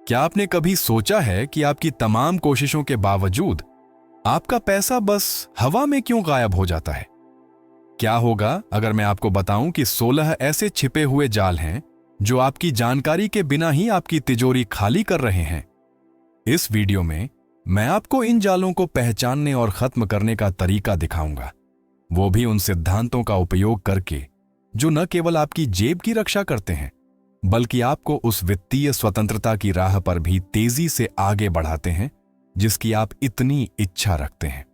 क्या आपने कभी सोचा है कि आपकी तमाम कोशिशों के बावजूद आपका पैसा बस हवा में क्यों गायब हो जाता है? क्या होगा अगर मैं आपको बताऊं कि 16 ऐसे छिपे हुए जाल हैं जो आपकी जानकारी के बिना ही आपकी तिजोरी खाली कर रहे हैं? इस वीडियो में मैं आपको इन जालों को पहचानने और खत्म करने का तरीका दिखाऊंगा, वो भी उन सिद्धांतों का उपयोग करके जो न केवल आपकी जेब की रक्षा करते हैं बल्कि आपको उस वित्तीय स्वतंत्रता की राह पर भी तेजी से आगे बढ़ाते हैं जिसकी आप इतनी इच्छा रखते हैं।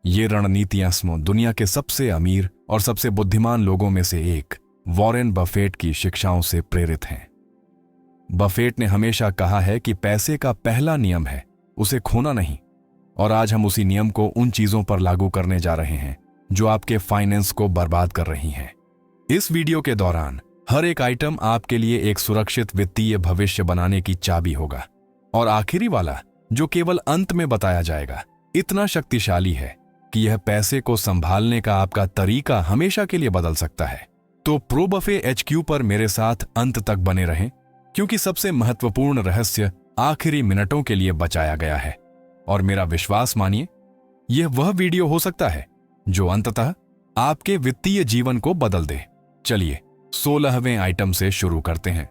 ये रणनीतियां दुनिया के सबसे अमीर और सबसे बुद्धिमान लोगों में से एक वॉरेन बफेट की शिक्षाओं से प्रेरित हैं। बफेट ने हमेशा कहा है कि पैसे का पहला नियम है उसे खोना नहीं, और आज हम उसी नियम को उन चीजों पर लागू करने जा रहे हैं जो आपके फाइनेंस को बर्बाद कर रही हैं। इस वीडियो के दौरान हर एक आइटम आपके लिए एक सुरक्षित वित्तीय भविष्य बनाने की चाबी होगा, और आखिरी वाला जो केवल अंत में बताया जाएगा इतना शक्तिशाली है कि यह पैसे को संभालने का आपका तरीका हमेशा के लिए बदल सकता है। तो प्रो बफे HQ पर मेरे साथ अंत तक बने रहें, क्योंकि सबसे महत्वपूर्ण रहस्य आखिरी मिनटों के लिए बचाया गया है। और मेरा विश्वास मानिए, यह वह वीडियो हो सकता है जो अंततः आपके वित्तीय जीवन को बदल दे। चलिए 16वें आइटम से शुरू करते हैं,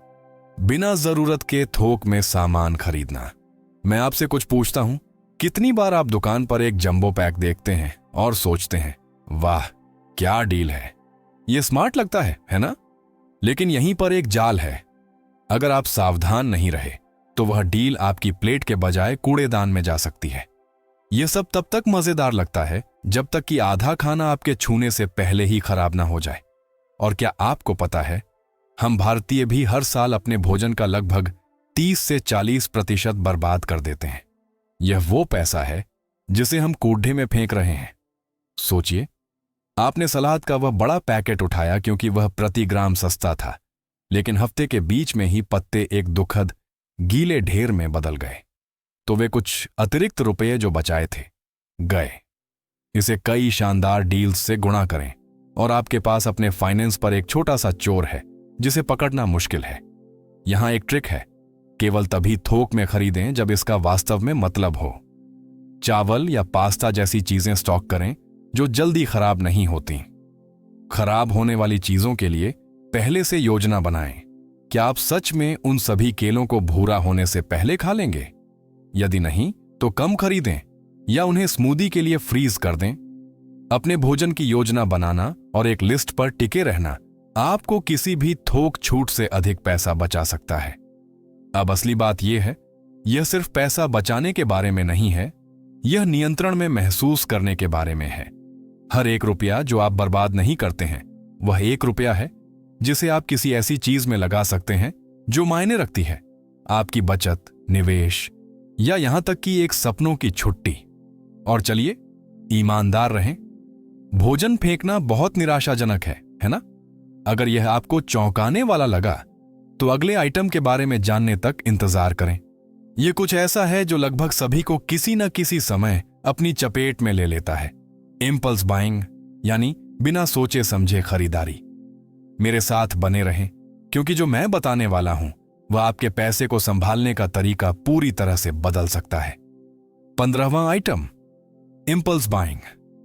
बिना जरूरत के थोक में सामान खरीदना। मैं आपसे कुछ पूछता हूं, कितनी बार आप दुकान पर एक जंबो पैक देखते हैं और सोचते हैं, वाह क्या डील है, यह स्मार्ट लगता है ना? लेकिन यहीं पर एक जाल है। अगर आप सावधान नहीं रहे तो वह डील आपकी प्लेट के बजाय कूड़ेदान में जा सकती है। यह सब तब तक मजेदार लगता है जब तक कि आधा खाना आपके छूने से पहले ही खराब ना हो जाए। और क्या आपको पता है, हम भारतीय भी हर साल अपने भोजन का लगभग 30 से 40% बर्बाद कर देते हैं। यह वो पैसा है जिसे हम कूड़े में फेंक रहे हैं। सोचिए, आपने सलाद का वह बड़ा पैकेट उठाया क्योंकि वह प्रति ग्राम सस्ता था, लेकिन हफ्ते के बीच में ही पत्ते एक दुखद गीले ढेर में बदल गए। तो वे कुछ अतिरिक्त रुपये जो बचाए थे गए। इसे कई शानदार डील्स से गुणा करें और आपके पास अपने फाइनेंस पर एक छोटा सा चोर है जिसे पकड़ना मुश्किल है। यहां एक ट्रिक है, केवल तभी थोक में खरीदें जब इसका वास्तव में मतलब हो। चावल या पास्ता जैसी चीजें स्टॉक करें जो जल्दी खराब नहीं होती। खराब होने वाली चीजों के लिए पहले से योजना बनाएं। क्या आप सच में उन सभी केलों को भूरा होने से पहले खा लेंगे? यदि नहीं तो कम खरीदें या उन्हें स्मूदी के लिए फ्रीज कर दें। अपने भोजन की योजना बनाना और एक लिस्ट पर टिके रहना आपको किसी भी थोक छूट से अधिक पैसा बचा सकता है। अब असली बात यह है, यह सिर्फ पैसा बचाने के बारे में नहीं है, यह नियंत्रण में महसूस करने के बारे में है। हर एक रुपया जो आप बर्बाद नहीं करते हैं वह 1 रुपया है जिसे आप किसी ऐसी चीज में लगा सकते हैं जो मायने रखती है, आपकी बचत, निवेश या यहां तक कि एक सपनों की छुट्टी। और चलिए ईमानदार रहें, भोजन फेंकना बहुत निराशाजनक है ना? अगर यह आपको चौंकाने वाला लगा तो अगले आइटम के बारे में जानने तक इंतजार करें। यह कुछ ऐसा है जो लगभग सभी को किसी न किसी समय अपनी चपेट में ले लेता है, इंपल्स बाइंग, यानी बिना सोचे समझे खरीदारी। मेरे साथ बने रहें, क्योंकि जो मैं बताने वाला हूं वह आपके पैसे को संभालने का तरीका पूरी तरह से बदल सकता है। 15वां आइटम, इंपल्स बाइंग।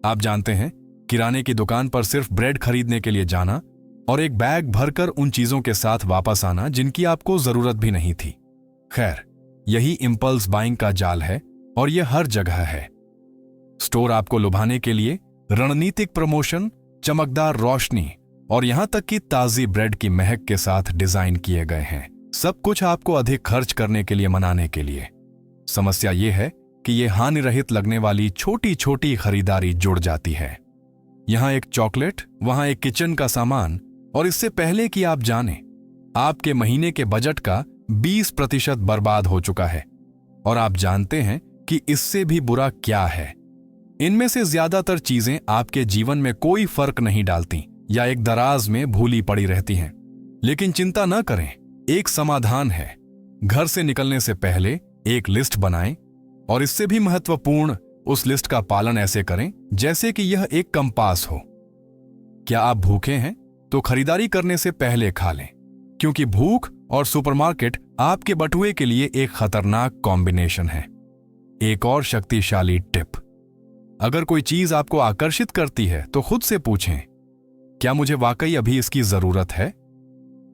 आप जानते हैं, किराने की दुकान पर सिर्फ ब्रेड खरीदने के लिए जाना और एक बैग भरकर उन चीजों के साथ वापस आना जिनकी आपको जरूरत भी नहीं थी। खैर, यही इंपल्स बाइंग का जाल है और यह हर जगह है। स्टोर आपको लुभाने के लिए रणनीतिक प्रमोशन, चमकदार रोशनी और यहां तक कि ताजी ब्रेड की महक के साथ डिजाइन किए गए हैं। सब कुछ आपको अधिक खर्च करने के लिए मनाने के लिए। समस्या यह है कि यह हानि रहित लगने वाली छोटी छोटी खरीदारी जुड़ जाती है। यहां एक चॉकलेट, वहां एक किचन का सामान, और इससे पहले कि आप जानें, आपके महीने के बजट का 20% बर्बाद हो चुका है। और आप जानते हैं कि इससे भी बुरा क्या है। इनमें से ज्यादातर चीजें आपके जीवन में कोई फर्क नहीं डालती या एक दराज में भूली पड़ी रहती हैं। लेकिन चिंता न करें, एक समाधान है। घर से निकलने से पहले एक लिस्ट बनाएं, और इससे भी महत्वपूर्ण, उस लिस्ट का पालन ऐसे करें जैसे कि यह एक कंपास हो। क्या आप भूखे हैं तो खरीदारी करने से पहले खा लें, क्योंकि भूख और सुपरमार्केट आपके बटुए के लिए एक खतरनाक कॉम्बिनेशन है। एक और शक्तिशाली टिप, अगर कोई चीज आपको आकर्षित करती है तो खुद से पूछें, क्या मुझे वाकई अभी इसकी जरूरत है?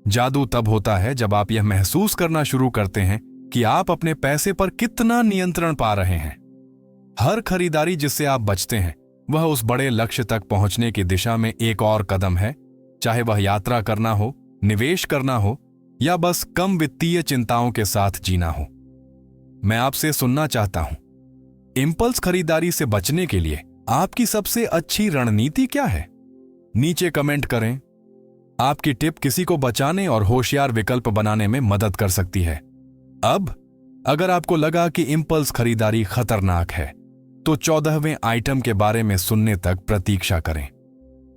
जादू तब होता है जब आप यह महसूस करना शुरू करते हैं कि आप अपने पैसे पर कितना नियंत्रण पा रहे हैं। हर खरीदारी जिससे आप बचते हैं वह उस बड़े लक्ष्य तक पहुंचने की दिशा में एक और कदम है, चाहे वह यात्रा करना हो, निवेश करना हो या बस कम वित्तीय चिंताओं के साथ जीना हो। मैं आपसे सुनना चाहता हूं, इंपल्स खरीदारी से बचने के लिए आपकी सबसे अच्छी रणनीति क्या है? नीचे कमेंट करें। आपकी टिप किसी को बचाने और होशियार विकल्प बनाने में मदद कर सकती है। अब अगर आपको लगा कि इंपल्स खरीदारी खतरनाक है तो 14वें आइटम के बारे में सुनने तक प्रतीक्षा करें।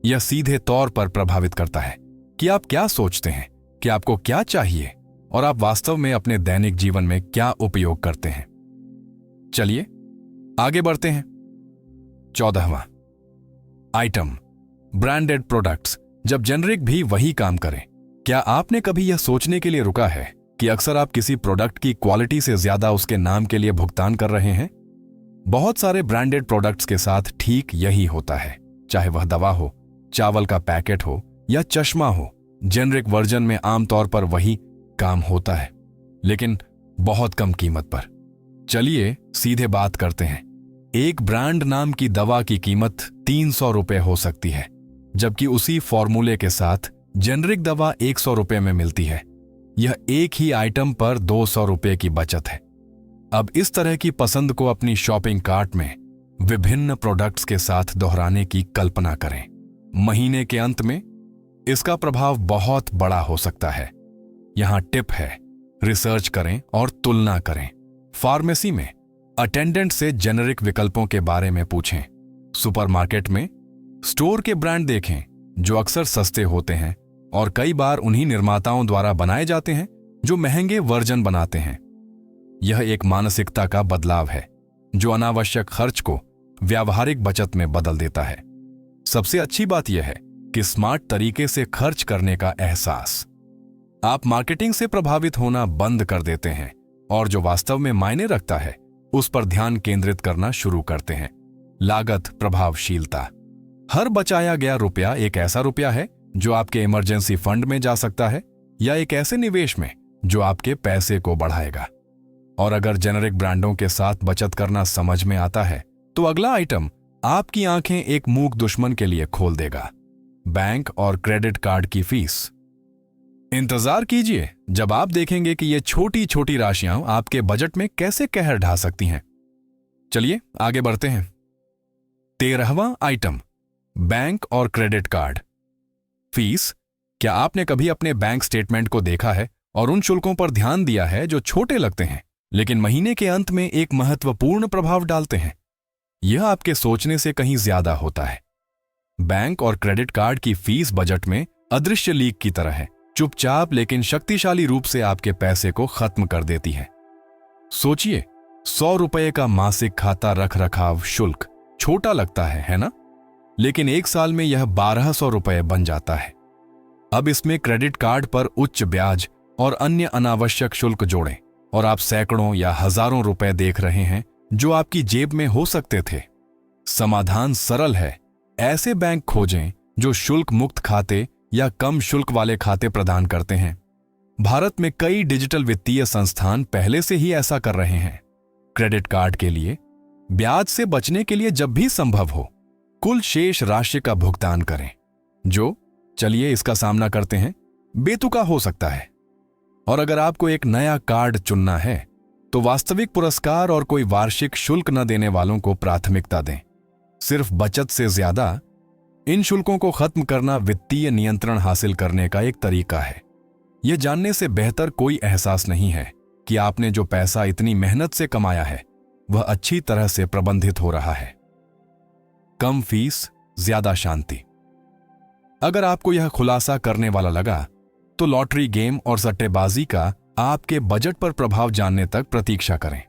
यह सीधे तौर पर प्रभावित करता है कि आप क्या सोचते हैं, कि आपको क्या चाहिए और आप वास्तव में अपने दैनिक जीवन में क्या उपयोग करते हैं। चलिए आगे बढ़ते हैं। 14वां आइटम, ब्रांडेड प्रोडक्ट्स, जब जेनरिक भी वही काम करें। क्या आपने कभी यह सोचने के लिए रुका है कि अक्सर आप किसी प्रोडक्ट की क्वालिटी से ज्यादा उसके नाम के लिए भुगतान कर रहे हैं? बहुत सारे ब्रांडेड प्रोडक्ट्स के साथ ठीक यही होता है, चाहे वह दवा हो, चावल का पैकेट हो या चश्मा हो। जेनरिक वर्जन में आमतौर पर वही काम होता है, लेकिन बहुत कम कीमत पर। चलिए सीधे बात करते हैं। एक ब्रांड नाम की दवा की कीमत 300 रुपए हो सकती है, जबकि उसी फॉर्मूले के साथ जेनरिक दवा 100 रुपए में मिलती है। यह एक ही आइटम पर 200 रुपए की बचत है। अब इस तरह की पसंद को अपनी शॉपिंग कार्ट में विभिन्न प्रोडक्ट्स के साथ दोहराने की कल्पना करें। महीने के अंत में इसका प्रभाव बहुत बड़ा हो सकता है। यहां टिप है, रिसर्च करें और तुलना करें। फार्मेसी में अटेंडेंट से जेनरिक विकल्पों के बारे में पूछें। सुपरमार्केट में स्टोर के ब्रांड देखें जो अक्सर सस्ते होते हैं और कई बार उन्हीं निर्माताओं द्वारा बनाए जाते हैं जो महंगे वर्जन बनाते हैं। यह एक मानसिकता का बदलाव है जो अनावश्यक खर्च को व्यावहारिक बचत में बदल देता है। सबसे अच्छी बात यह है कि स्मार्ट तरीके से खर्च करने का एहसास। आप मार्केटिंग से प्रभावित होना बंद कर देते हैं और जो वास्तव में मायने रखता है उस पर ध्यान केंद्रित करना शुरू करते हैं। लागत प्रभावशीलता। हर बचाया गया रुपया एक ऐसा रुपया है जो आपके इमरजेंसी फंड में जा सकता है या एक ऐसे निवेश में जो आपके पैसे को बढ़ाएगा। और अगर जेनरिक ब्रांडों के साथ बचत करना समझ में आता है तो अगला आइटम आपकी आंखें एक मूक दुश्मन के लिए खोल देगा, बैंक और क्रेडिट कार्ड की फीस। इंतजार कीजिए जब आप देखेंगे कि ये छोटी छोटी राशियां आपके बजट में कैसे कहर ढा सकती हैं। चलिए आगे बढ़ते हैं। 13वां आइटम, बैंक और क्रेडिट कार्ड फीस। क्या आपने कभी अपने बैंक स्टेटमेंट को देखा है और उन शुल्कों पर ध्यान दिया है जो छोटे लगते हैं लेकिन महीने के अंत में एक महत्वपूर्ण प्रभाव डालते हैं? यह आपके सोचने से कहीं ज्यादा होता है। बैंक और क्रेडिट कार्ड की फीस बजट में अदृश्य लीक की तरह है, चुपचाप लेकिन शक्तिशाली रूप से आपके पैसे को खत्म कर देती है। सोचिए, 100 रुपए का मासिक खाता रख रखाव शुल्क छोटा लगता है ना? लेकिन एक साल में यह 1200 रुपए बन जाता है। अब इसमें क्रेडिट कार्ड पर उच्च ब्याज और अन्य अनावश्यक शुल्क जोड़ें और आप सैकड़ों या हजारों रुपए देख रहे हैं जो आपकी जेब में हो सकते थे। समाधान सरल है, ऐसे बैंक खोजें जो शुल्क मुक्त खाते या कम शुल्क वाले खाते प्रदान करते हैं। भारत में कई डिजिटल वित्तीय संस्थान पहले से ही ऐसा कर रहे हैं। क्रेडिट कार्ड के लिए ब्याज से बचने के लिए जब भी संभव हो कुल शेष राशि का भुगतान करें, जो, चलिए इसका सामना करते हैं, बेतुका हो सकता है। और अगर आपको एक नया कार्ड चुनना है तो वास्तविक पुरस्कार और कोई वार्षिक शुल्क न देने वालों को प्राथमिकता दें। सिर्फ बचत से ज्यादा इन शुल्कों को खत्म करना वित्तीय नियंत्रण हासिल करने का एक तरीका है। यह जानने से बेहतर कोई एहसास नहीं है कि आपने जो पैसा इतनी मेहनत से कमाया है वह अच्छी तरह से प्रबंधित हो रहा है। कम फीस, ज्यादा शांति। अगर आपको यह खुलासा करने वाला लगा तो लॉटरी गेम और सट्टेबाजी का आपके बजट पर प्रभाव जानने तक प्रतीक्षा करें।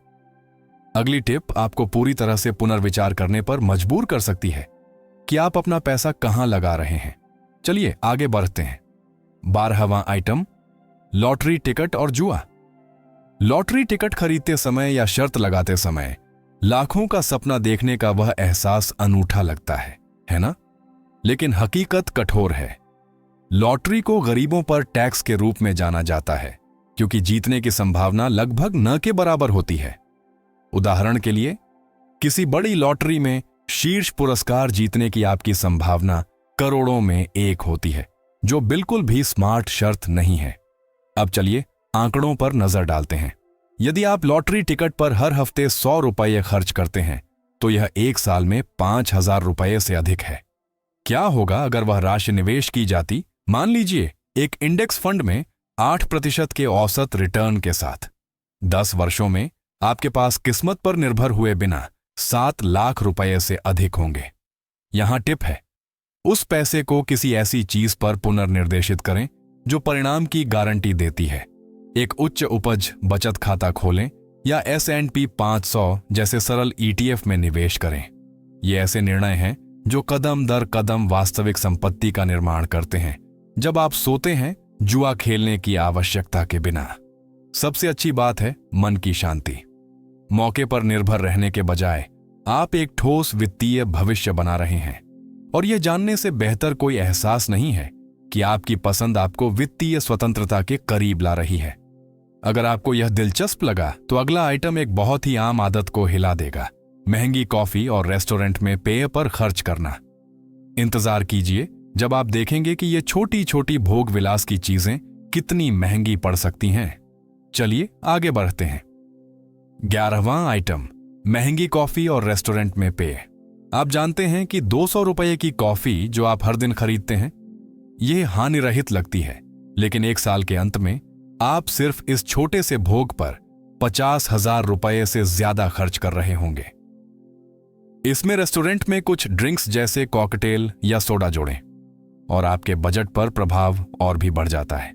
अगली टिप आपको पूरी तरह से पुनर्विचार करने पर मजबूर कर सकती है कि आप अपना पैसा कहां लगा रहे हैं। चलिए आगे बढ़ते हैं। 12वां आइटम, लॉटरी टिकट और जुआ। लॉटरी टिकट खरीदते समय या शर्त लगाते समय लाखों का सपना देखने का वह एहसास अनूठा लगता है ना? लेकिन हकीकत कठोर है। लॉटरी को गरीबों पर टैक्स के रूप में जाना जाता है क्योंकि जीतने की संभावना लगभग न के बराबर होती है। उदाहरण के लिए, किसी बड़ी लॉटरी में शीर्ष पुरस्कार जीतने की आपकी संभावना करोड़ों में एक होती है, जो बिल्कुल भी स्मार्ट शर्त नहीं है। अब चलिए आंकड़ों पर नजर डालते हैं। यदि आप लॉटरी टिकट पर हर हफ्ते 100 रुपये खर्च करते हैं तो यह एक साल में 5,000 रुपये से अधिक है। क्या होगा अगर वह राशि निवेश की जाती, मान लीजिए एक इंडेक्स फंड में 8% के औसत रिटर्न के साथ? 10 वर्षों में आपके पास किस्मत पर निर्भर हुए बिना 7 लाख रुपये से अधिक होंगे। यहां टिप है, उस पैसे को किसी ऐसी चीज पर पुनर्निर्देशित करें जो परिणाम की गारंटी देती है। एक उच्च उपज बचत खाता खोलें या S&P 500 जैसे सरल ETF में निवेश करें। ये ऐसे निर्णय हैं जो कदम दर कदम वास्तविक संपत्ति का निर्माण करते हैं जब आप सोते हैं, जुआ खेलने की आवश्यकता के बिना। सबसे अच्छी बात है मन की शांति। मौके पर निर्भर रहने के बजाय आप एक ठोस वित्तीय भविष्य बना रहे हैं, और यह जानने से बेहतर कोई एहसास नहीं है कि आपकी पसंद आपको वित्तीय स्वतंत्रता के करीब ला रही है। अगर आपको यह दिलचस्प लगा तो अगला आइटम एक बहुत ही आम आदत को हिला देगा: महंगी कॉफी और रेस्टोरेंट में पेय पर खर्च करना। इंतजार कीजिए जब आप देखेंगे कि ये छोटी छोटी भोग विलास की चीजें कितनी महंगी पड़ सकती हैं। चलिए आगे बढ़ते हैं। 11वां आइटम, महंगी कॉफी और रेस्टोरेंट में पेय। आप जानते हैं कि 200 रुपये की कॉफी जो आप हर दिन खरीदते हैं, यह हानिरहित लगती है, लेकिन एक साल के अंत में आप सिर्फ इस छोटे से भोग पर 50,000 रुपये से ज्यादा खर्च कर रहे होंगे। इसमें रेस्टोरेंट में कुछ ड्रिंक्स जैसे कॉकटेल या सोडा जोड़ें और आपके बजट पर प्रभाव और भी बढ़ जाता है।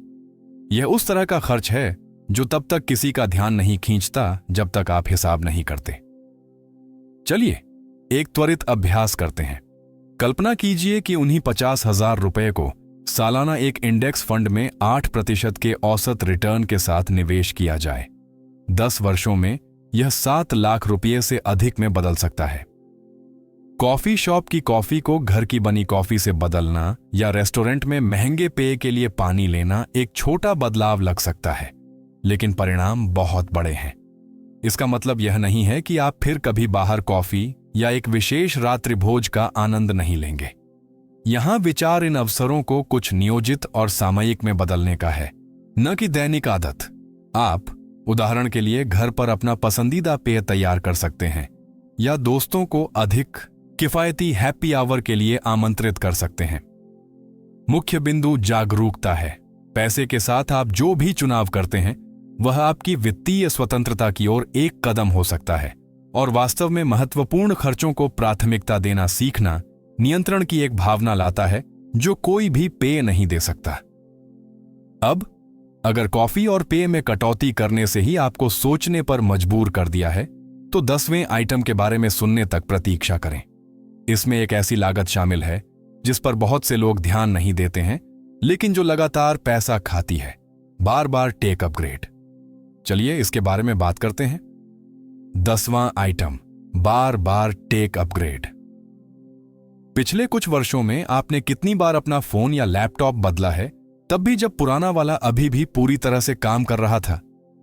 यह उस तरह का खर्च है जो तब तक किसी का ध्यान नहीं खींचता जब तक आप हिसाब नहीं करते। चलिए एक त्वरित अभ्यास करते हैं। कल्पना कीजिए कि उन्हीं 50,000 रुपये को सालाना एक इंडेक्स फंड में 8% के औसत रिटर्न के साथ निवेश किया जाए। 10 वर्षों में यह 7 लाख रुपये से अधिक में बदल सकता है। कॉफी शॉप की कॉफी को घर की बनी कॉफी से बदलना या रेस्टोरेंट में महंगे पेय के लिए पानी लेना एक छोटा बदलाव लग सकता है, लेकिन परिणाम बहुत बड़े हैं। इसका मतलब यह नहीं है कि आप फिर कभी बाहर कॉफी या एक विशेष रात्रि भोज का आनंद नहीं लेंगे। यहां विचार इन अवसरों को कुछ नियोजित और सामयिक में बदलने का है, न कि दैनिक आदत। आप उदाहरण के लिए घर पर अपना पसंदीदा पेय तैयार कर सकते हैं या दोस्तों को अधिक किफायती हैप्पी आवर के लिए आमंत्रित कर सकते हैं। मुख्य बिंदु जागरूकता है। पैसे के साथ आप जो भी चुनाव करते हैं वह आपकी वित्तीय स्वतंत्रता की ओर एक कदम हो सकता है, और वास्तव में महत्वपूर्ण खर्चों को प्राथमिकता देना सीखना नियंत्रण की एक भावना लाता है जो कोई भी पेय नहीं दे सकता। अब अगर कॉफी और पेय में कटौती करने से ही आपको सोचने पर मजबूर कर दिया है तो 10वें आइटम के बारे में सुनने तक प्रतीक्षा करें। इसमें एक ऐसी लागत शामिल है जिस पर बहुत से लोग ध्यान नहीं देते हैं, लेकिन जो लगातार पैसा खाती है: बार बार टेक अपग्रेड। चलिए इसके बारे में बात करते हैं। 10वां आइटम, बार बार टेक अपग्रेड। पिछले कुछ वर्षों में आपने कितनी बार अपना फोन या लैपटॉप बदला है, तब भी जब पुराना वाला अभी भी पूरी तरह से काम कर रहा था?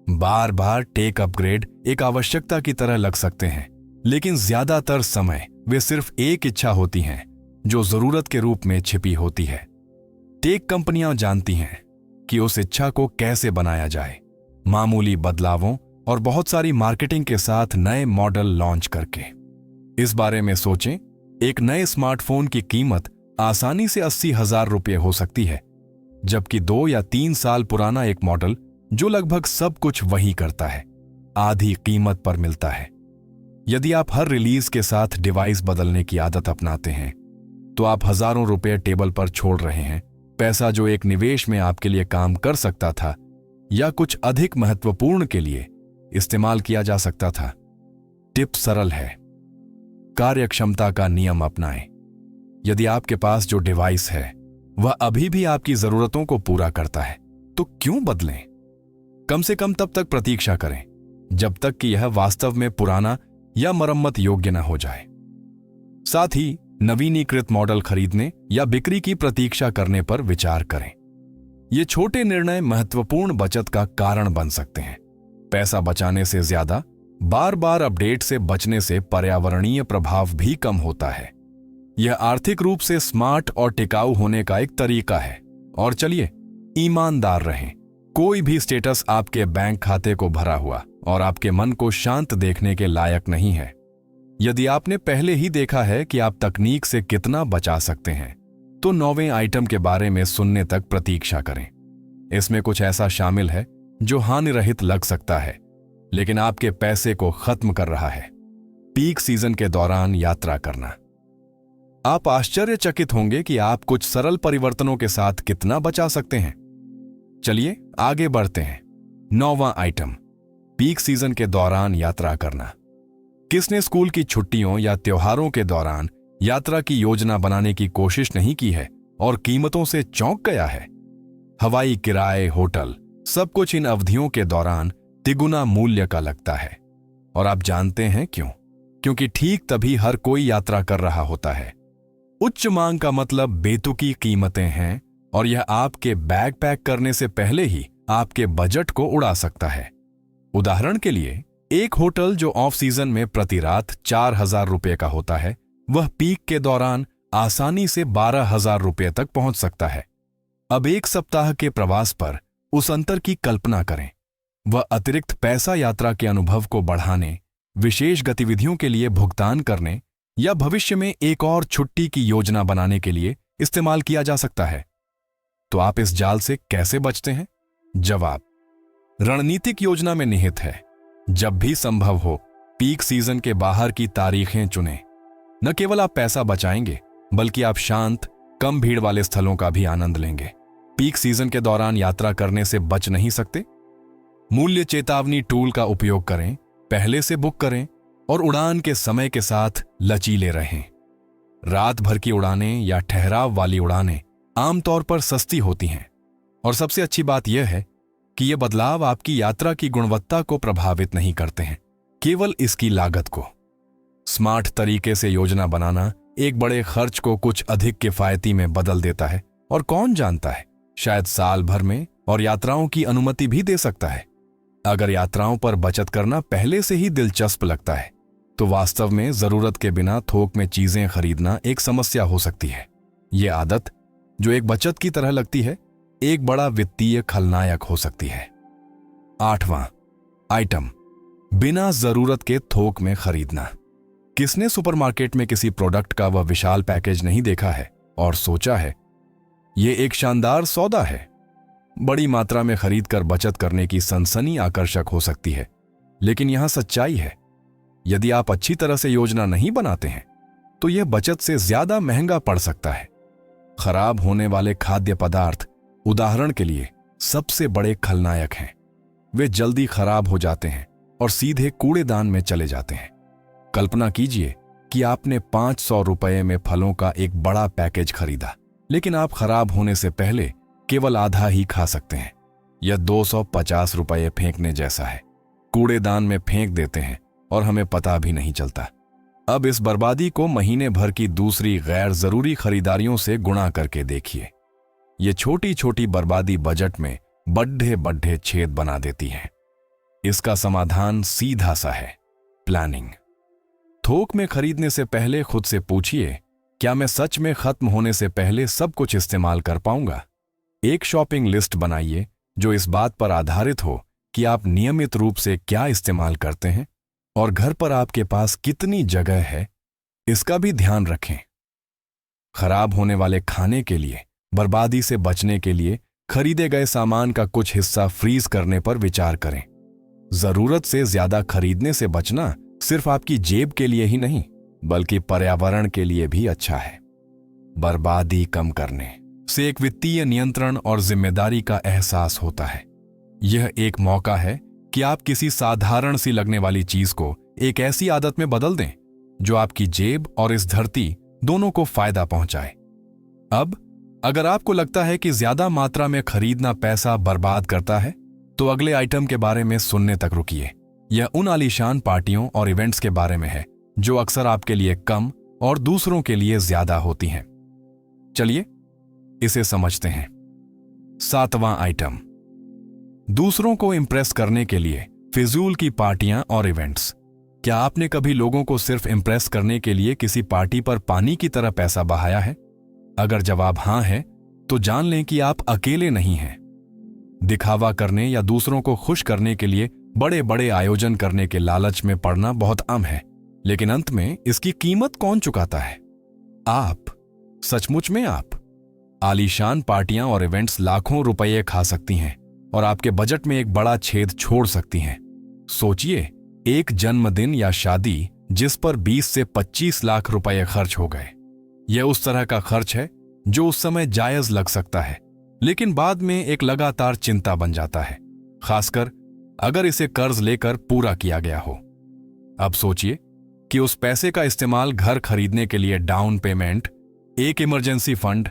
बार बार टेक अपग्रेड एक आवश्यकता की तरह लग सकते हैं, लेकिन ज्यादातर समय वे सिर्फ एक इच्छा होती हैं जो जरूरत के रूप में छिपी होती है। टेक कंपनियां जानती हैं कि उस इच्छा को कैसे बनाया जाए, मामूली बदलावों और बहुत सारी मार्केटिंग के साथ नए मॉडल लॉन्च करके। इस बारे में सोचें, एक नए स्मार्टफोन की कीमत आसानी से 80,000 रुपये हो सकती है, जबकि 2 या 3 साल पुराना एक मॉडल जो लगभग सब कुछ वही करता है, आधी कीमत पर मिलता है। यदि आप हर रिलीज के साथ डिवाइस बदलने की आदत अपनाते हैं तो आप हजारों रुपये टेबल पर छोड़ रहे हैं, पैसा जो एक निवेश में आपके लिए काम कर सकता था या कुछ अधिक महत्वपूर्ण के लिए इस्तेमाल किया जा सकता था। टिप सरल है, कार्यक्षमता का नियम अपनाएं। यदि आपके पास जो डिवाइस है वह अभी भी आपकी जरूरतों को पूरा करता है तो क्यों बदलें? कम से कम तब तक प्रतीक्षा करें जब तक कि यह वास्तव में पुराना या मरम्मत योग्य न हो जाए। साथ ही नवीनीकृत मॉडल खरीदने या बिक्री की प्रतीक्षा करने पर विचार करें। ये छोटे निर्णय महत्वपूर्ण बचत का कारण बन सकते हैं। पैसा बचाने से ज्यादा बार बार अपडेट से बचने से पर्यावरणीय प्रभाव भी कम होता है। यह आर्थिक रूप से स्मार्ट और टिकाऊ होने का एक तरीका है। और चलिए, ईमानदार रहें। कोई भी स्टेटस आपके बैंक खाते को भरा हुआ और आपके मन को शांत देखने के लायक नहीं है। यदि आपने पहले ही देखा है कि आप तकनीक से कितना बचा सकते हैं, तो 9वें आइटम के बारे में सुनने तक प्रतीक्षा करें। इसमें कुछ ऐसा शामिल है जो हानिरहित लग सकता है, लेकिन आपके पैसे को खत्म कर रहा है। पीक सीजन के दौरान यात्रा करना। आप आश्चर्यचकित होंगे कि आप कुछ सरल परिवर्तनों के साथ कितना बचा सकते हैं। चलिए आगे बढ़ते हैं। 9वां आइटम, पीक सीजन के दौरान यात्रा करना। किसने स्कूल की छुट्टियों या त्योहारों के दौरान यात्रा की योजना बनाने की कोशिश नहीं की है और कीमतों से चौंक गया है? हवाई किराए, होटल, सब कुछ इन अवधियों के दौरान तिगुना मूल्य का लगता है। और आप जानते हैं क्यों? क्योंकि ठीक तभी हर कोई यात्रा कर रहा होता है। उच्च मांग का मतलब बेतुकी कीमतें हैं और यह आपके बैग पैक करने से पहले ही आपके बजट को उड़ा सकता है। उदाहरण के लिए, एक होटल जो ऑफ सीजन में प्रति रात 4,000 रुपये का होता है, वह पीक के दौरान आसानी से 12,000 रुपये तक पहुंच सकता है। अब एक सप्ताह के प्रवास पर उस अंतर की कल्पना करें। वह अतिरिक्त पैसा यात्रा के अनुभव को बढ़ाने, विशेष गतिविधियों के लिए भुगतान करने या भविष्य में एक और छुट्टी की योजना बनाने के लिए इस्तेमाल किया जा सकता है। तो आप इस जाल से कैसे बचते हैं? जवाब रणनीतिक योजना में निहित है। जब भी संभव हो, पीक सीजन के बाहर की तारीखें चुनें। न केवल आप पैसा बचाएंगे, बल्कि आप शांत, कम भीड़ वाले स्थलों का भी आनंद लेंगे। पीक सीजन के दौरान यात्रा करने से बच नहीं सकते? मूल्य चेतावनी टूल का उपयोग करें, पहले से बुक करें और उड़ान के समय के साथ लचीले रहें। रात भर की उड़ानें या ठहराव वाली उड़ानें आमतौर पर सस्ती होती हैं और सबसे अच्छी बात यह है कि ये बदलाव आपकी यात्रा की गुणवत्ता को प्रभावित नहीं करते हैं, केवल इसकी लागत को। स्मार्ट तरीके से योजना बनाना एक बड़े खर्च को कुछ अधिक किफायती में बदल देता है और कौन जानता है, शायद साल भर में और यात्राओं की अनुमति भी दे सकता है। अगर यात्राओं पर बचत करना पहले से ही दिलचस्प लगता है, तो वास्तव में जरूरत के बिना थोक में चीजें खरीदना एक समस्या हो सकती है। ये आदत, जो एक बचत की तरह लगती है, एक बड़ा वित्तीय खलनायक हो सकती है। 8वां आइटम, बिना जरूरत के थोक में खरीदना। किसने सुपरमार्केट में किसी प्रोडक्ट का वह विशाल पैकेज नहीं देखा है और सोचा है, यह एक शानदार सौदा है? बड़ी मात्रा में खरीदकर बचत करने की सनसनी आकर्षक हो सकती है, लेकिन यहां सच्चाई है, यदि आप अच्छी तरह से योजना नहीं बनाते हैं, तो यह बचत से ज्यादा महंगा पड़ सकता है। खराब होने वाले खाद्य पदार्थ, उदाहरण के लिए, सबसे बड़े खलनायक हैं। वे जल्दी खराब हो जाते हैं और सीधे कूड़ेदान में चले जाते हैं। कल्पना कीजिए कि आपने 500 रुपये में फलों का एक बड़ा पैकेज खरीदा, लेकिन आप खराब होने से पहले केवल आधा ही खा सकते हैं। यह 250 रुपये फेंकने जैसा है। कूड़ेदान में फेंक देते हैं और हमें पता भी नहीं चलता। अब इस बर्बादी को महीने भर की दूसरी गैर जरूरी खरीदारियों से गुणा करके देखिए। ये छोटी छोटी बर्बादी बजट में बड्ढे बड्ढे छेद बना देती है। इसका समाधान सीधा सा है, प्लानिंग। थोक में खरीदने से पहले खुद से पूछिए, क्या मैं सच में खत्म होने से पहले सब कुछ इस्तेमाल कर पाऊंगा? एक शॉपिंग लिस्ट बनाइए जो इस बात पर आधारित हो कि आप नियमित रूप से क्या इस्तेमाल करते हैं और घर पर आपके पास कितनी जगह है, इसका भी ध्यान रखें। खराब होने वाले खाने के लिए, बर्बादी से बचने के लिए खरीदे गए सामान का कुछ हिस्सा फ्रीज करने पर विचार करें। जरूरत से ज्यादा खरीदने से बचना सिर्फ आपकी जेब के लिए ही नहीं, बल्कि पर्यावरण के लिए भी अच्छा है। बर्बादी कम करने से एक वित्तीय नियंत्रण और जिम्मेदारी का एहसास होता है। यह एक मौका है कि आप किसी साधारण सी लगने वाली चीज को एक ऐसी आदत में बदल दें जो आपकी जेब और इस धरती दोनों को फायदा पहुंचाए। अब अगर आपको लगता है कि ज्यादा मात्रा में खरीदना पैसा बर्बाद करता है, तो अगले आइटम के बारे में सुनने तक रुकिए। यह उन आलीशान पार्टियों और इवेंट्स के बारे में है जो अक्सर आपके लिए कम और दूसरों के लिए ज्यादा होती हैं। चलिए इसे समझते हैं। 7वां आइटम, दूसरों को इंप्रेस करने के लिए फिजूल की पार्टियां और इवेंट्स। क्या आपने कभी लोगों को सिर्फ इंप्रेस करने के लिए किसी पार्टी पर पानी की तरह पैसा बहाया है? अगर जवाब हां है, तो जान लें कि आप अकेले नहीं हैं। दिखावा करने या दूसरों को खुश करने के लिए बड़े बड़े आयोजन करने के लालच में पड़ना बहुत आम है, लेकिन अंत में इसकी कीमत कौन चुकाता है? आप। सचमुच में आप। आलीशान पार्टियां और इवेंट्स लाखों रुपये खा सकती हैं और आपके बजट में एक बड़ा छेद छोड़ सकती हैं। सोचिए, एक जन्मदिन या शादी जिस पर 20 से 25 लाख रुपए खर्च हो गए। यह उस तरह का खर्च है जो उस समय जायज लग सकता है, लेकिन बाद में एक लगातार चिंता बन जाता है, खासकर अगर इसे कर्ज लेकर पूरा किया गया हो। अब सोचिए कि उस पैसे का इस्तेमाल घर खरीदने के लिए डाउन पेमेंट, एक इमरजेंसी फंड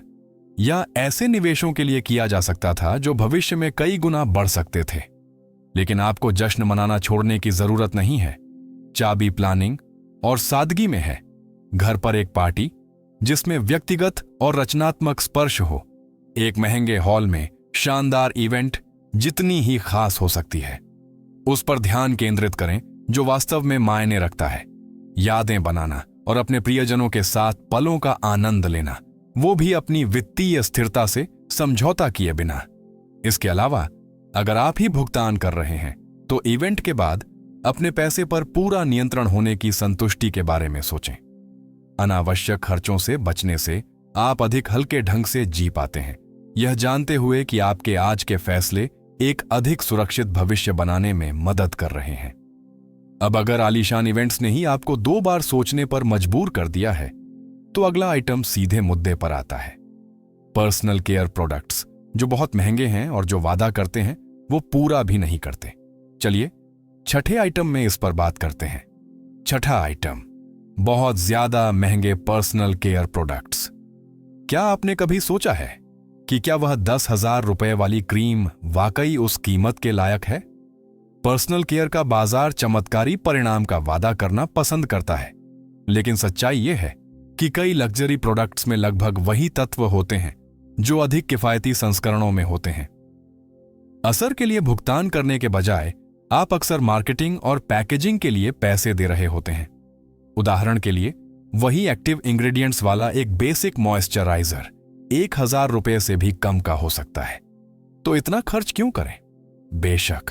या ऐसे निवेशों के लिए किया जा सकता था जो भविष्य में कई गुना बढ़ सकते थे। लेकिन आपको जश्न मनाना छोड़ने की जरूरत नहीं है। चाबी प्लानिंग और सादगी में है। घर पर एक पार्टी जिसमें व्यक्तिगत और रचनात्मक स्पर्श हो, एक महंगे हॉल में शानदार इवेंट जितनी ही खास हो सकती है। उस पर ध्यान केंद्रित करें जो वास्तव में मायने रखता है। यादें बनाना और अपने प्रियजनों के साथ पलों का आनंद लेना, वो भी अपनी वित्तीय स्थिरता से समझौता किए बिना। इसके अलावा अगर आप ही भुगतान कर रहे हैं, तो इवेंट के बाद अपने पैसे पर पूरा नियंत्रण होने की संतुष्टि के बारे में सोचें। अनावश्यक खर्चों से बचने से आप अधिक हल्के ढंग से जी पाते हैं, यह जानते हुए कि आपके आज के फैसले एक अधिक सुरक्षित भविष्य बनाने में मदद कर रहे हैं। अब अगर आलीशान इवेंट्स ने ही आपको 2 बार सोचने पर मजबूर कर दिया है, तो अगला आइटम सीधे मुद्दे पर आता है। पर्सनल केयर प्रोडक्ट्स, जो बहुत महंगे हैं और जो वादा करते हैं वो पूरा भी नहीं करते। चलिए छठे आइटम में इस पर बात करते हैं। छठा आइटम, बहुत ज्यादा महंगे पर्सनल केयर प्रोडक्ट्स। क्या आपने कभी सोचा है कि क्या वह 10,000 रुपए वाली क्रीम वाकई उस कीमत के लायक है? पर्सनल केयर का बाजार चमत्कारी परिणाम का वादा करना पसंद करता है, लेकिन सच्चाई यह है कि कई लग्जरी प्रोडक्ट्स में लगभग वही तत्व होते हैं जो अधिक किफायती संस्करणों में होते हैं। असर के लिए भुगतान करने के बजाय आप अक्सर मार्केटिंग और पैकेजिंग के लिए पैसे दे रहे होते हैं। उदाहरण के लिए, वही एक्टिव इंग्रेडिएंट्स वाला एक बेसिक मॉइस्चराइजर 1,000 रुपए से भी कम का हो सकता है। तो इतना खर्च क्यों करें? बेशक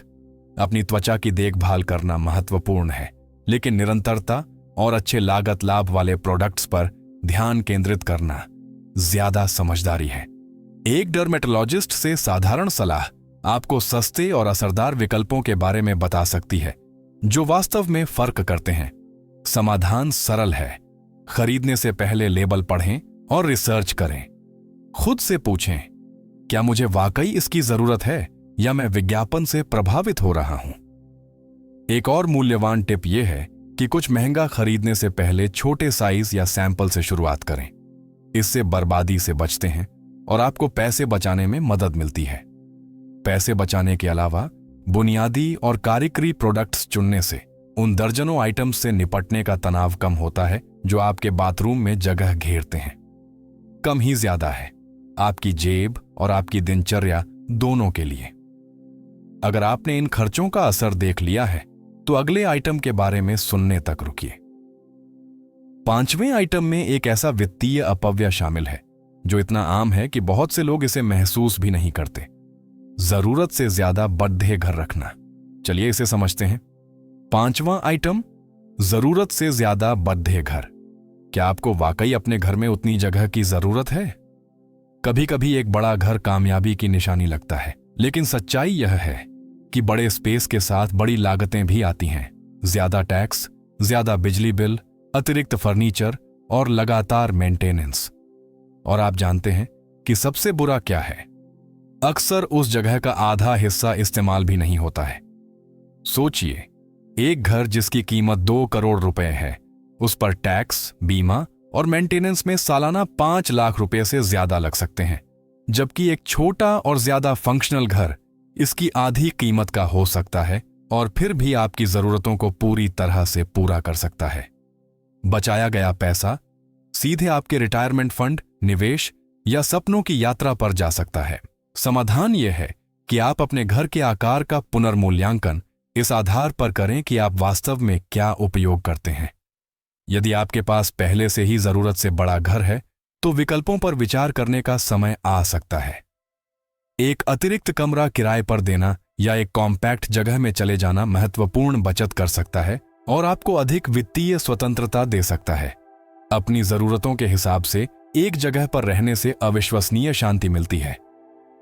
अपनी त्वचा की देखभाल करना महत्वपूर्ण है, लेकिन निरंतरता और अच्छे लागत लाभ वाले प्रोडक्ट्स पर ध्यान केंद्रित करना ज्यादा समझदारी है। एक डर्मेटोलॉजिस्ट से साधारण सलाह आपको सस्ते और असरदार विकल्पों के बारे में बता सकती है जो वास्तव में फर्क करते हैं। समाधान सरल है। खरीदने से पहले लेबल पढ़ें और रिसर्च करें। खुद से पूछें, क्या मुझे वाकई इसकी जरूरत है या मैं विज्ञापन से प्रभावित हो रहा हूं? एक और मूल्यवान टिप यह है कि कुछ महंगा खरीदने से पहले छोटे साइज या सैंपल से शुरुआत करें। इससे बर्बादी से बचते हैं और आपको पैसे बचाने में मदद मिलती है। पैसे बचाने के अलावा बुनियादी और कार्यकारी प्रोडक्ट्स चुनने से उन दर्जनों आइटम्स से निपटने का तनाव कम होता है जो आपके बाथरूम में जगह घेरते हैं। कम ही ज्यादा है, आपकी जेब और आपकी दिनचर्या दोनों के लिए। अगर आपने इन खर्चों का असर देख लिया है, तो अगले आइटम के बारे में सुनने तक रुकिए। 5वें आइटम में एक ऐसा वित्तीय अपव्यय शामिल है जो इतना आम है कि बहुत से लोग इसे महसूस भी नहीं करते। जरूरत से ज्यादा बद्धे घर रखना। चलिए इसे समझते हैं। 5वां आइटम, जरूरत से ज्यादा बद्धे घर। क्या आपको वाकई अपने घर में उतनी जगह की जरूरत है? कभी कभी एक बड़ा घर कामयाबी की निशानी लगता है, लेकिन सच्चाई यह है कि बड़े स्पेस के साथ बड़ी लागतें भी आती हैं। ज्यादा टैक्स, ज्यादा बिजली बिल, अतिरिक्त फर्नीचर और लगातार मेंटेनेंस। और आप जानते हैं कि सबसे बुरा क्या है? अक्सर उस जगह का आधा हिस्सा इस्तेमाल भी नहीं होता है। सोचिए, एक घर जिसकी कीमत 2 करोड़ रुपए है, उस पर टैक्स, बीमा और मेंटेनेंस में सालाना 5 लाख रुपए से ज्यादा लग सकते हैं, जबकि एक छोटा और ज्यादा फंक्शनल घर इसकी आधी कीमत का हो सकता है और फिर भी आपकी जरूरतों को पूरी तरह से पूरा कर सकता है। बचाया गया पैसा सीधे आपके रिटायरमेंट फंड, निवेश या सपनों की यात्रा पर जा सकता है। समाधान यह है कि आप अपने घर के आकार का पुनर्मूल्यांकन इस आधार पर करें कि आप वास्तव में क्या उपयोग करते हैं। यदि आपके पास पहले से ही जरूरत से बड़ा घर है तो विकल्पों पर विचार करने का समय आ सकता है। एक अतिरिक्त कमरा किराए पर देना या एक कॉम्पैक्ट जगह में चले जाना महत्वपूर्ण बचत कर सकता है और आपको अधिक वित्तीय स्वतंत्रता दे सकता है। अपनी जरूरतों के हिसाब से एक जगह पर रहने से अविश्वसनीय शांति मिलती है।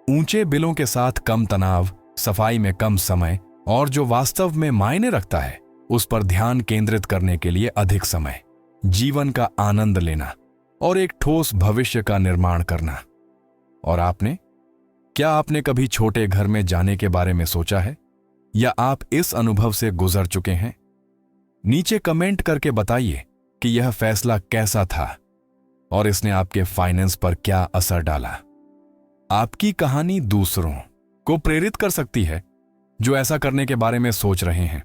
ऊंचे बिलों के साथ कम तनाव, सफाई में कम समय और जो वास्तव में मायने रखता है उस पर ध्यान केंद्रित करने के लिए अधिक समय, जीवन का आनंद लेना और एक ठोस भविष्य का निर्माण करना। और क्या आपने कभी छोटे घर में जाने के बारे में सोचा है या आप इस अनुभव से गुजर चुके हैं? नीचे कमेंट करके बताइए कि यह फैसला कैसा था और इसने आपके फाइनेंस पर क्या असर डाला। आपकी कहानी दूसरों को प्रेरित कर सकती है जो ऐसा करने के बारे में सोच रहे हैं।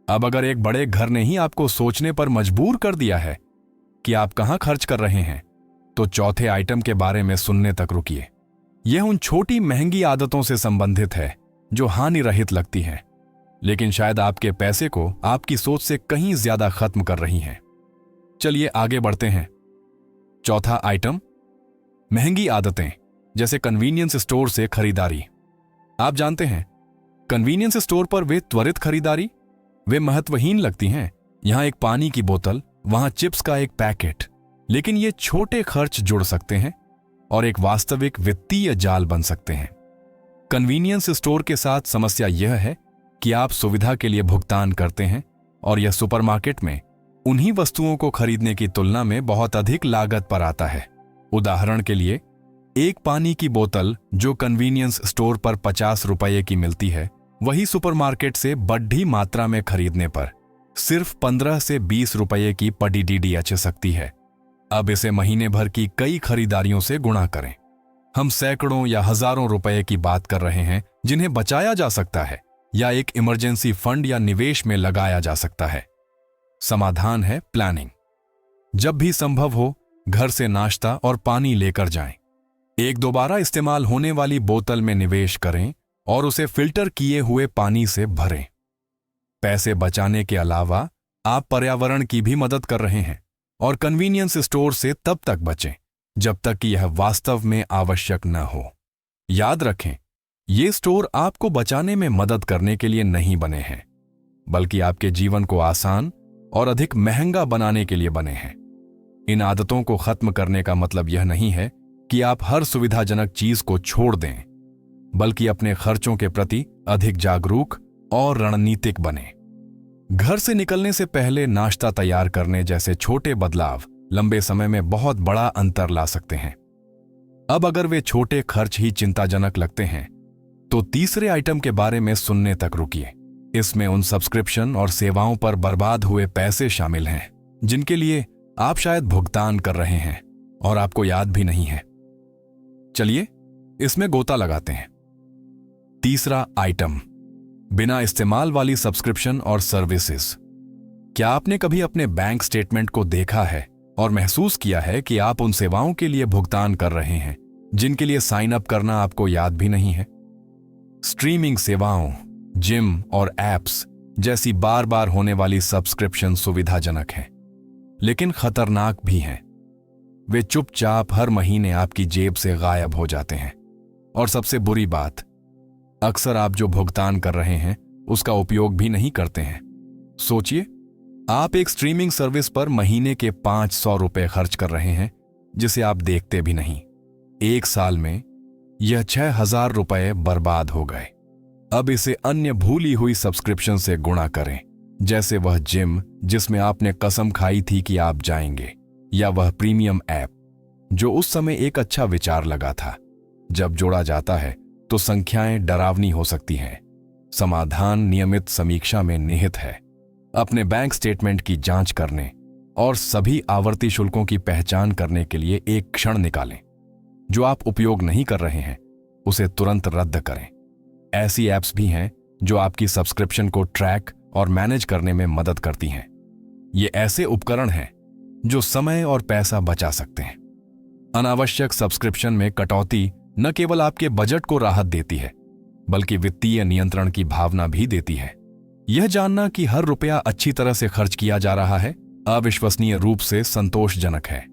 अब अगर एक बड़े घर ने ही आपको सोचने पर मजबूर कर दिया है कि आप कहां खर्च कर रहे हैं, तो चौथे आइटम के बारे में सुनने तक रुकिए। यह उन छोटी महंगी आदतों से संबंधित है जो हानि रहित लगती हैं, लेकिन शायद आपके पैसे को आपकी सोच से कहीं ज्यादा खत्म कर रही हैं। चलिए आगे बढ़ते हैं। चौथा आइटम, महंगी आदतें जैसे कन्वीनियंस स्टोर से खरीदारी। आप जानते हैं, कन्वीनियंस स्टोर पर वे त्वरित खरीदारी वे महत्वहीन लगती हैं। यहां एक पानी की बोतल, वहां चिप्स का एक पैकेट, लेकिन ये छोटे खर्च जुड़ सकते हैं और एक वास्तविक वित्तीय जाल बन सकते हैं। कन्वीनियंस स्टोर के साथ समस्या यह है कि आप सुविधा के लिए भुगतान करते हैं और यह सुपरमार्केट में उन्हीं वस्तुओं को खरीदने की तुलना में बहुत अधिक लागत पर आता है। उदाहरण के लिए, एक पानी की बोतल जो कन्वीनियंस स्टोर पर 50 रुपये की मिलती है, वही सुपरमार्केट से बड़ी मात्रा में खरीदने पर सिर्फ 15 से 20 रुपये की पड़ी आ सकती है। अब इसे महीने भर की कई खरीदारियों से गुणा करें। हम सैकड़ों या हजारों रुपए की बात कर रहे हैं जिन्हें बचाया जा सकता है या एक इमरजेंसी फंड या निवेश में लगाया जा सकता है। समाधान है प्लानिंग। जब भी संभव हो, घर से नाश्ता और पानी लेकर जाएं। एक दोबारा इस्तेमाल होने वाली बोतल में निवेश करें और उसे फिल्टर किए हुए पानी से भरें। पैसे बचाने के अलावा आप पर्यावरण की भी मदद कर रहे हैं और कन्वीनियंस स्टोर से तब तक बचें जब तक कि यह वास्तव में आवश्यक न हो। याद रखें, ये स्टोर आपको बचाने में मदद करने के लिए नहीं बने हैं, बल्कि आपके जीवन को आसान और अधिक महंगा बनाने के लिए बने हैं। इन आदतों को खत्म करने का मतलब यह नहीं है कि आप हर सुविधाजनक चीज को छोड़ दें, बल्कि अपने खर्चों के प्रति अधिक जागरूक और रणनीतिक बने। घर से निकलने से पहले नाश्ता तैयार करने जैसे छोटे बदलाव लंबे समय में बहुत बड़ा अंतर ला सकते हैं। अब अगर वे छोटे खर्च ही चिंताजनक लगते हैं, तो तीसरे आइटम के बारे में सुनने तक रुकिए। इसमें उन सब्सक्रिप्शन और सेवाओं पर बर्बाद हुए पैसे शामिल हैं जिनके लिए आप शायद भुगतान कर रहे हैं और आपको याद भी नहीं है। चलिए इसमें गोता लगाते हैं। तीसरा आइटम, बिना इस्तेमाल वाली सब्सक्रिप्शन और सर्विसेज। क्या आपने कभी अपने बैंक स्टेटमेंट को देखा है और महसूस किया है कि आप उन सेवाओं के लिए भुगतान कर रहे हैं जिनके लिए साइन अप करना आपको याद भी नहीं है? स्ट्रीमिंग सेवाओं, जिम और एप्स जैसी बार बार होने वाली सब्सक्रिप्शन सुविधाजनक हैं, लेकिन खतरनाक भी हैं। वे चुपचाप हर महीने आपकी जेब से गायब हो जाते हैं। और सबसे बुरी बात, अक्सर आप जो भुगतान कर रहे हैं उसका उपयोग भी नहीं करते हैं। सोचिए, आप एक स्ट्रीमिंग सर्विस पर महीने के 500 रुपए खर्च कर रहे हैं जिसे आप देखते भी नहीं। एक साल में यह 6000 रुपए बर्बाद हो गए। अब इसे अन्य भूली हुई सब्सक्रिप्शन से गुणा करें, जैसे वह जिम जिसमें आपने कसम खाई थी कि आप जाएंगे, या वह प्रीमियम ऐप जो उस समय एक अच्छा विचार लगा था। जब जोड़ा जाता है तो संख्याएं डरावनी हो सकती हैं। समाधान नियमित समीक्षा में निहित है। अपने बैंक स्टेटमेंट की जांच करने और सभी आवर्ती शुल्कों की पहचान करने के लिए एक क्षण निकालें। जो आप उपयोग नहीं कर रहे हैं उसे तुरंत रद्द करें। ऐसी ऐप्स भी हैं जो आपकी सब्सक्रिप्शन को ट्रैक और मैनेज करने में मदद करती हैं। ये ऐसे उपकरण हैं जो समय और पैसा बचा सकते हैं। अनावश्यक सब्सक्रिप्शन में कटौती न केवल आपके बजट को राहत देती है, बल्कि वित्तीय नियंत्रण की भावना भी देती है। यह जानना कि हर रुपया अच्छी तरह से खर्च किया जा रहा है अविश्वसनीय रूप से संतोषजनक है।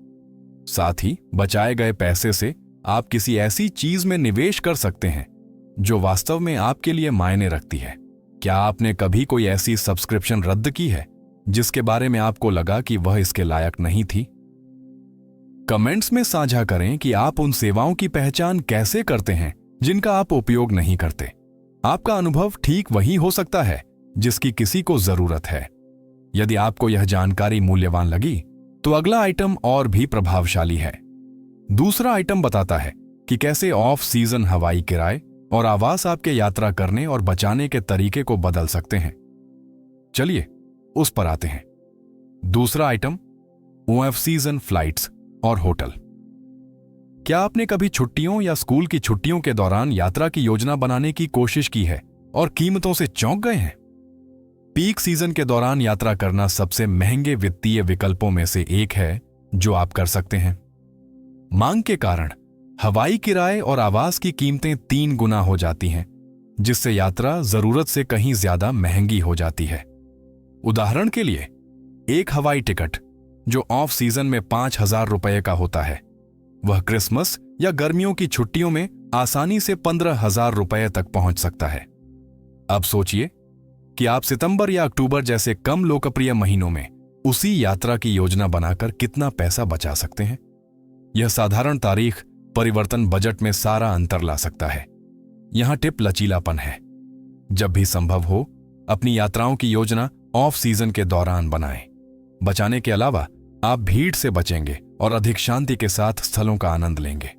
साथ ही बचाए गए पैसे से आप किसी ऐसी चीज में निवेश कर सकते हैं जो वास्तव में आपके लिए मायने रखती है। क्या आपने कभी कोई ऐसी सब्सक्रिप्शन रद्द की है जिसके बारे में आपको लगा कि वह इसके लायक नहीं थी? कमेंट्स में साझा करें कि आप उन सेवाओं की पहचान कैसे करते हैं जिनका आप उपयोग नहीं करते। आपका अनुभव ठीक वही हो सकता है जिसकी किसी को जरूरत है। यदि आपको यह जानकारी मूल्यवान लगी तो अगला आइटम और भी प्रभावशाली है। दूसरा आइटम बताता है कि कैसे ऑफ सीजन हवाई किराए और आवास आपके यात्रा करने और बचाने के तरीके को बदल सकते हैं। चलिए उस पर आते हैं। दूसरा आइटम, ऑफ सीजन फ्लाइट्स और होटल। क्या आपने कभी छुट्टियों या स्कूल की छुट्टियों के दौरान यात्रा की योजना बनाने की कोशिश की है और कीमतों से चौंक गए हैं? पीक सीजन के दौरान यात्रा करना सबसे महंगे वित्तीय विकल्पों में से एक है जो आप कर सकते हैं। मांग के कारण हवाई किराए और आवास की कीमतें 3 गुना हो जाती हैं, जिससे यात्रा जरूरत से कहीं ज्यादा महंगी हो जाती है। उदाहरण के लिए, एक हवाई टिकट जो ऑफ सीजन में 5,000 रुपये का होता है, वह क्रिसमस या गर्मियों की छुट्टियों में आसानी से 15,000 रुपये तक पहुंच सकता है। अब सोचिए कि आप सितंबर या अक्टूबर जैसे कम लोकप्रिय महीनों में उसी यात्रा की योजना बनाकर कितना पैसा बचा सकते हैं। यह साधारण तारीख परिवर्तन बजट में सारा अंतर ला सकता है। यहां टिप लचीलापन है। जब भी संभव हो, अपनी यात्राओं की योजना ऑफ सीजन के दौरान बनाएं। बचाने के अलावा आप भीड़ से बचेंगे और अधिक शांति के साथ स्थलों का आनंद लेंगे।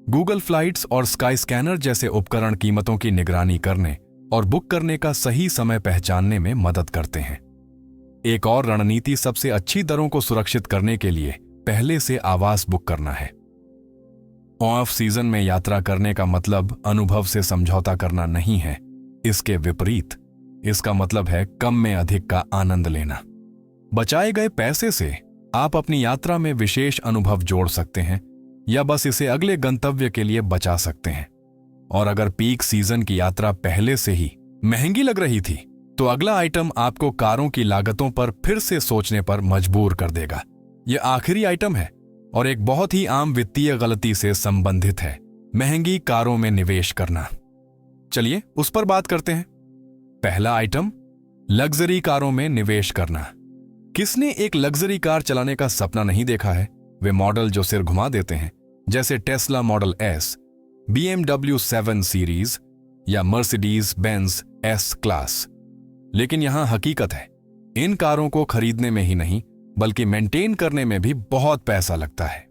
गूगल फ्लाइट्स और स्काई स्कैनर जैसे उपकरण कीमतों की निगरानी करने और बुक करने का सही समय पहचानने में मदद करते हैं। एक और रणनीति सबसे अच्छी दरों को सुरक्षित करने के लिए पहले से आवास बुक करना है। ऑफ सीजन में यात्रा करने का मतलब अनुभव से समझौता करना नहीं है। इसके विपरीत, इसका मतलब है कम में अधिक का आनंद लेना। बचाए गए पैसे से आप अपनी यात्रा में विशेष अनुभव जोड़ सकते हैं या बस इसे अगले गंतव्य के लिए बचा सकते हैं। और अगर पीक सीजन की यात्रा पहले से ही महंगी लग रही थी, तो अगला आइटम आपको कारों की लागतों पर फिर से सोचने पर मजबूर कर देगा। यह आखिरी आइटम है और एक बहुत ही आम वित्तीय गलती से संबंधित है, महंगी कारों में निवेश करना। चलिए उस पर बात करते हैं। पहला आइटम, लग्जरी कारों में निवेश करना। किसने एक लग्जरी कार चलाने का सपना नहीं देखा है? वे मॉडल जो सिर घुमा देते हैं, जैसे Tesla model S, BMW 7 series या मर्सिडीज बेंज एस क्लास। लेकिन यहां हकीकत है, इन कारों को खरीदने में ही नहीं बल्कि मेंटेन करने में भी बहुत पैसा लगता है।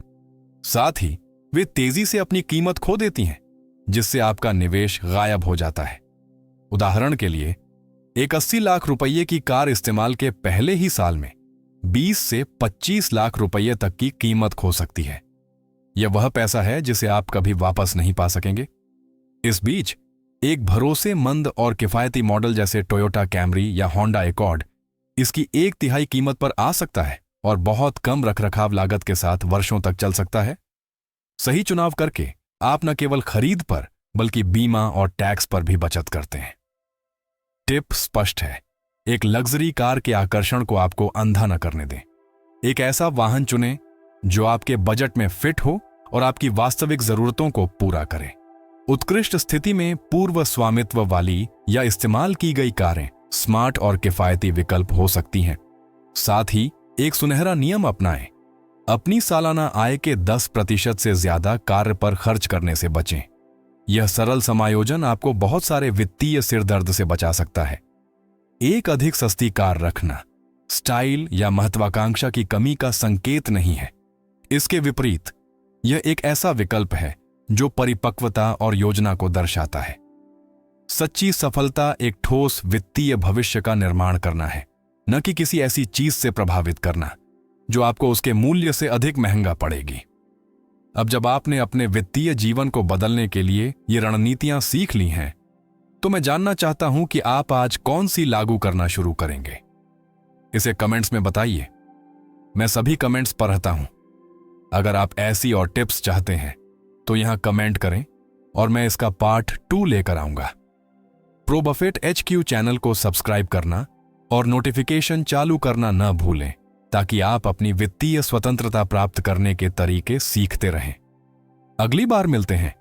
साथ ही वे तेजी से अपनी कीमत खो देती हैं, जिससे आपका निवेश गायब हो जाता है। उदाहरण के लिए, एक 80 लाख रुपये की कार इस्तेमाल के पहले ही साल में 20 से 25 लाख रुपये तक की कीमत खो सकती है। यह वह पैसा है जिसे आप कभी वापस नहीं पा सकेंगे। इस बीच एक भरोसेमंद और किफायती मॉडल जैसे टोयोटा कैमरी या होंडा एकॉर्ड इसकी 1/3 कीमत पर आ सकता है और बहुत कम रखरखाव लागत के साथ वर्षों तक चल सकता है। सही चुनाव करके आप न केवल खरीद पर बल्कि बीमा और टैक्स पर भी बचत करते हैं। टिप स्पष्ट है, एक लग्जरी कार के आकर्षण को आपको अंधा न करने दें। एक ऐसा वाहन चुनें जो आपके बजट में फिट हो और आपकी वास्तविक जरूरतों को पूरा करे। उत्कृष्ट स्थिति में पूर्व स्वामित्व वाली या इस्तेमाल की गई कारें स्मार्ट और किफायती विकल्प हो सकती हैं। साथ ही एक सुनहरा नियम अपनाएं, अपनी सालाना आय के 10% से ज्यादा कार्य पर खर्च करने से बचें। यह सरल समायोजन आपको बहुत सारे वित्तीय सिरदर्द से बचा सकता है। एक अधिक सस्ती कार रखना स्टाइल या महत्वाकांक्षा की कमी का संकेत नहीं है। इसके विपरीत, यह एक ऐसा विकल्प है जो परिपक्वता और योजना को दर्शाता है। सच्ची सफलता एक ठोस वित्तीय भविष्य का निर्माण करना है, न कि किसी ऐसी चीज से प्रभावित करना जो आपको उसके मूल्य से अधिक महंगा पड़ेगी। अब जब आपने अपने वित्तीय जीवन को बदलने के लिए ये रणनीतियां सीख ली हैं, तो मैं जानना चाहता हूं कि आप आज कौन सी लागू करना शुरू करेंगे। इसे कमेंट्स में बताइए। मैं सभी कमेंट्स पढ़ता हूं। अगर आप ऐसी और टिप्स चाहते हैं तो यहां कमेंट करें और मैं इसका पार्ट 2 लेकर आऊंगा। प्रो बफेट HQ चैनल को सब्सक्राइब करना और नोटिफिकेशन चालू करना न भूलें, ताकि आप अपनी वित्तीय स्वतंत्रता प्राप्त करने के तरीके सीखते रहें। अगली बार मिलते हैं।